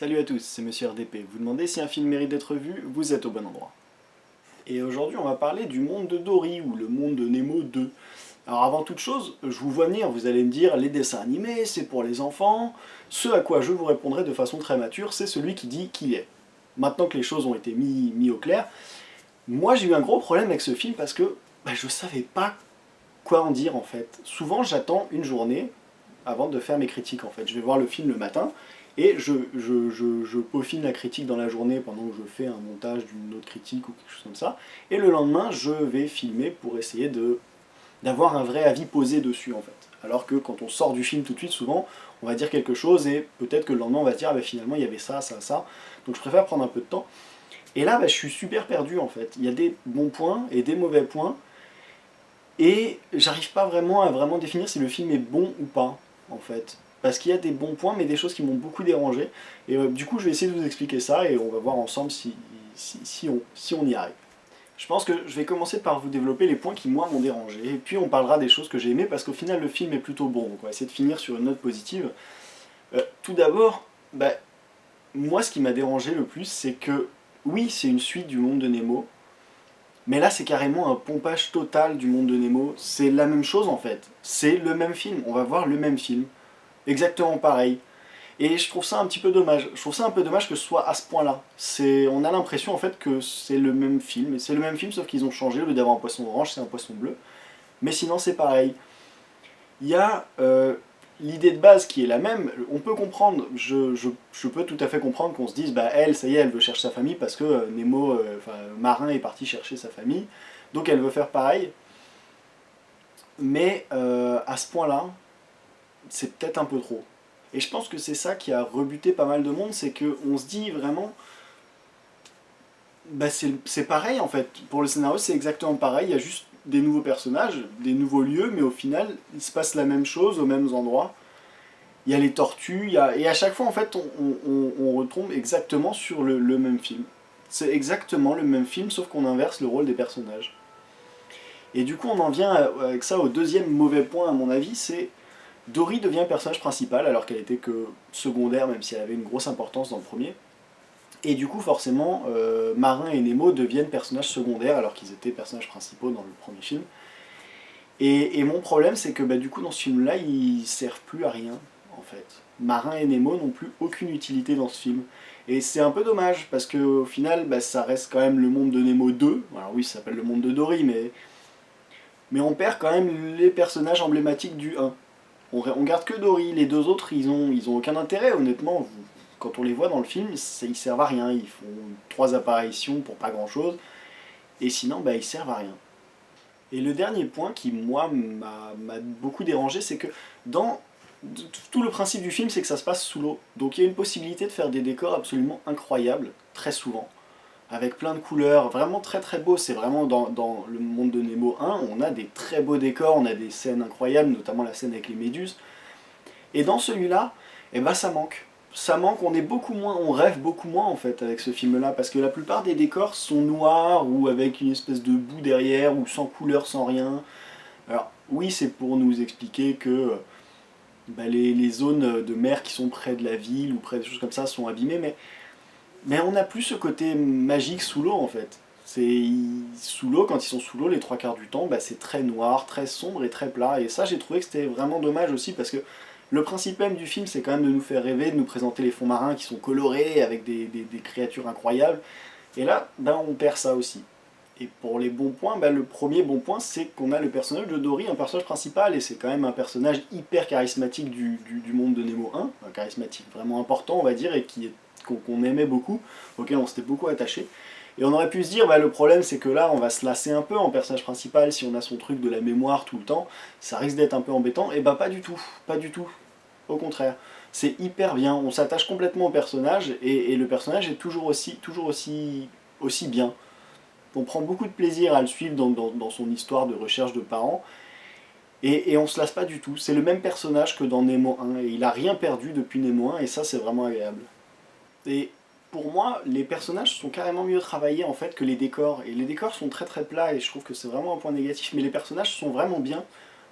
Salut à tous, c'est Monsieur RDP. Vous demandez si un film mérite d'être vu, vous êtes au bon endroit. Et aujourd'hui on va parler du monde de Dory, ou le monde de Nemo 2. Alors avant toute chose, je vous vois venir, vous allez me dire, les dessins animés, c'est pour les enfants. Ce à quoi je vous répondrai de façon très mature, c'est celui qui dit qui est. Maintenant que les choses ont été mis au clair, moi j'ai eu un gros problème avec ce film parce que je savais pas quoi en dire en fait. Souvent j'attends une journée avant de faire mes critiques en fait. Je vais voir le film le matin, et je peaufine la critique dans la journée pendant que je fais un montage d'une autre critique ou quelque chose comme ça. Et le lendemain, je vais filmer pour essayer d'avoir un vrai avis posé dessus en fait. Alors que quand on sort du film tout de suite, souvent, on va dire quelque chose et peut-être que le lendemain on va se dire ah, finalement il y avait ça, ça, ça. Donc je préfère prendre un peu de temps. Et là, je suis super perdu en fait. Il y a des bons points et des mauvais points. Et j'arrive pas vraiment à définir si le film est bon ou pas, en fait. Parce qu'il y a des bons points, mais des choses qui m'ont beaucoup dérangé. Et du coup, je vais essayer de vous expliquer ça, et on va voir ensemble si on y arrive. Je pense que je vais commencer par vous développer les points qui, moi, m'ont dérangé. Et puis, on parlera des choses que j'ai aimées, parce qu'au final, le film est plutôt bon. Donc, on va essayer de finir sur une note positive. Tout d'abord, moi, ce qui m'a dérangé le plus, c'est que, oui, c'est une suite du monde de Nemo, mais là, c'est carrément un pompage total du monde de Nemo. C'est la même chose en fait. C'est le même film. On va voir le même film. Exactement pareil. Et je trouve ça un petit peu dommage. Je trouve ça un peu dommage que ce soit à ce point-là. On a l'impression en fait que c'est le même film. Et c'est le même film sauf qu'ils ont changé. Au lieu d'avoir un poisson orange, c'est un poisson bleu. Mais sinon, c'est pareil. Il y a l'idée de base qui est la même. On peut comprendre, je peux tout à fait comprendre qu'on se dise, elle, ça y est, elle veut chercher sa famille parce que Nemo, Marin est parti chercher sa famille, donc elle veut faire pareil. Mais à ce point-là, c'est peut-être un peu trop. Et je pense que c'est ça qui a rebuté pas mal de monde, c'est qu'on se dit vraiment, c'est pareil en fait. Pour le scénario, c'est exactement pareil, il y a juste des nouveaux personnages, des nouveaux lieux, mais au final, il se passe la même chose aux mêmes endroits. Il y a les tortues, et à chaque fois en fait on retombe exactement sur le même film. C'est exactement le même film sauf qu'on inverse le rôle des personnages. Et du coup on en vient avec ça au deuxième mauvais point à mon avis, c'est Dory devient personnage principal alors qu'elle était que secondaire même si elle avait une grosse importance dans le premier. Et du coup forcément Marin et Nemo deviennent personnages secondaires alors qu'ils étaient personnages principaux dans le premier film. Et mon problème c'est que du coup dans ce film là ils servent plus à rien en fait. Marin et Nemo n'ont plus aucune utilité dans ce film. Et c'est un peu dommage, parce qu'au final, ça reste quand même le monde de Nemo 2. Alors oui, ça s'appelle le monde de Dory, mais on perd quand même les personnages emblématiques du 1. On garde que Dory, les deux autres, ils ont aucun intérêt, honnêtement. Quand on les voit dans le film, ils servent à rien. Ils font 3 apparitions pour pas grand-chose, et sinon, ils servent à rien. Et le dernier point qui, moi, m'a beaucoup dérangé, c'est que dans tout le principe du film, c'est que ça se passe sous l'eau. Donc il y a une possibilité de faire des décors absolument incroyables, très souvent, avec plein de couleurs, vraiment très très beaux. C'est vraiment dans le monde de Nemo 1, on a des très beaux décors, on a des scènes incroyables, notamment la scène avec les méduses. Et dans celui-là, ça manque. Ça manque, on est beaucoup moins, on rêve beaucoup moins en fait avec ce film-là, parce que la plupart des décors sont noirs, ou avec une espèce de boue derrière, ou sans couleur, sans rien. Alors oui, c'est pour nous expliquer que les zones de mer qui sont près de la ville ou près des choses comme ça sont abîmées, mais on n'a plus ce côté magique sous l'eau en fait. Sous l'eau, quand ils sont sous l'eau, les 3 quarts du temps, c'est très noir, très sombre et très plat. Et ça, j'ai trouvé que c'était vraiment dommage aussi, parce que le principe même du film, c'est quand même de nous faire rêver, de nous présenter les fonds marins qui sont colorés, avec des créatures incroyables. Et là, on perd ça aussi. Et pour les bons points, le premier bon point, c'est qu'on a le personnage de Dory, un personnage principal, et c'est quand même un personnage hyper charismatique du monde de Nemo 1, un charismatique vraiment important, on va dire, et qu'on aimait beaucoup, auquel on s'était beaucoup attaché. Et on aurait pu se dire, le problème c'est que là, on va se lasser un peu en personnage principal, si on a son truc de la mémoire tout le temps, ça risque d'être un peu embêtant, et pas du tout, pas du tout. Au contraire, c'est hyper bien, on s'attache complètement au personnage, et le personnage est toujours aussi bien. On prend beaucoup de plaisir à le suivre dans son histoire de recherche de parents, et on se lasse pas du tout. C'est le même personnage que dans Nemo 1, et il a rien perdu depuis Nemo 1, et ça c'est vraiment agréable. Et pour moi, les personnages sont carrément mieux travaillés en fait que les décors, et les décors sont très très plats, et je trouve que c'est vraiment un point négatif, mais les personnages sont vraiment bien.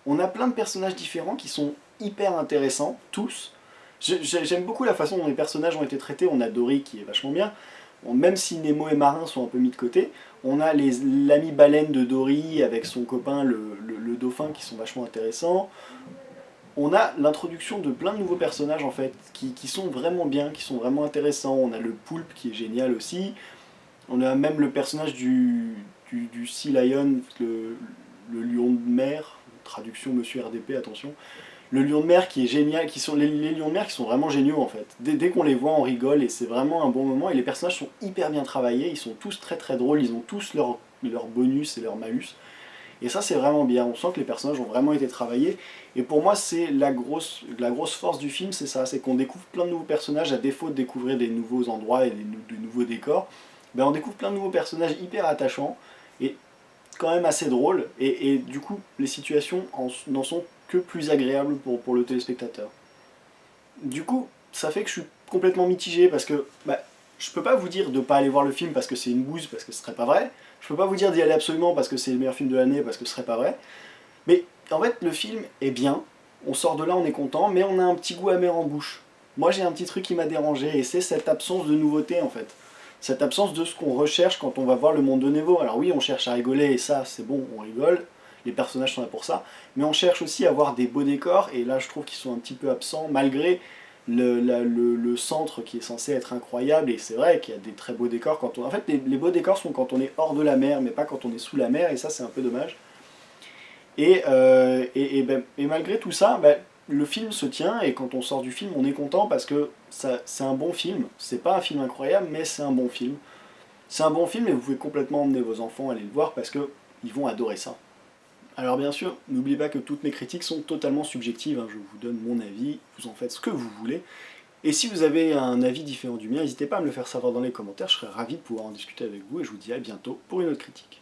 On a plein de personnages différents qui sont hyper intéressants, tous, J'aime beaucoup la façon dont les personnages ont été traités. On a Dory qui est vachement bien. Même si Nemo et Marin sont un peu mis de côté, on a l'ami baleine de Dory avec son copain le dauphin qui sont vachement intéressants. On a l'introduction de plein de nouveaux personnages en fait, qui sont vraiment bien, qui sont vraiment intéressants. On a le poulpe qui est génial aussi. On a même le personnage du Sea Lion, le lion de mer, traduction Monsieur RDP, attention. Le lion de mer qui est génial, les lions de mer qui sont vraiment géniaux en fait. Dès qu'on les voit, on rigole et c'est vraiment un bon moment. Et les personnages sont hyper bien travaillés, ils sont tous très très drôles, ils ont tous leur bonus et leur malus. Et ça c'est vraiment bien, on sent que les personnages ont vraiment été travaillés. Et pour moi c'est la grosse force du film, c'est ça, c'est qu'on découvre plein de nouveaux personnages, à défaut de découvrir des nouveaux endroits et de nouveaux décors. Ben, on découvre plein de nouveaux personnages hyper attachants et quand même assez drôles. Et du coup les situations n'en sont que plus agréables pour le téléspectateur. Du coup ça fait que je suis complètement mitigé parce que bah, je peux pas vous dire de ne pas aller voir le film parce que c'est une bouse, parce que ce serait pas vrai. Je peux pas vous dire d'y aller absolument parce que c'est le meilleur film de l'année, parce que ce serait pas vrai. Mais en fait, le film est bien, on sort de là, on est content, mais on a un petit goût amer en bouche. Moi, j'ai un petit truc qui m'a dérangé, et c'est cette absence de nouveauté, en fait. Cette absence de ce qu'on recherche quand on va voir le monde de Nemo. Alors oui, on cherche à rigoler, et ça, c'est bon, on rigole, les personnages sont là pour ça, mais on cherche aussi à voir des beaux décors, et là, je trouve qu'ils sont un petit peu absents, malgré le centre qui est censé être incroyable, et c'est vrai qu'il y a des très beaux décors quand on... En fait, les beaux décors sont quand on est hors de la mer, mais pas quand on est sous la mer, et ça, c'est un peu dommage. Et malgré tout ça, ben, le film se tient, et quand on sort du film, on est content parce que c'est un bon film. C'est pas un film incroyable, mais c'est un bon film. C'est un bon film, et vous pouvez complètement emmener vos enfants à aller le voir parce que ils vont adorer ça. Alors bien sûr, n'oubliez pas que toutes mes critiques sont totalement subjectives, hein. Je vous donne mon avis, vous en faites ce que vous voulez. Et si vous avez un avis différent du mien, n'hésitez pas à me le faire savoir dans les commentaires, je serais ravi de pouvoir en discuter avec vous, et je vous dis à bientôt pour une autre critique.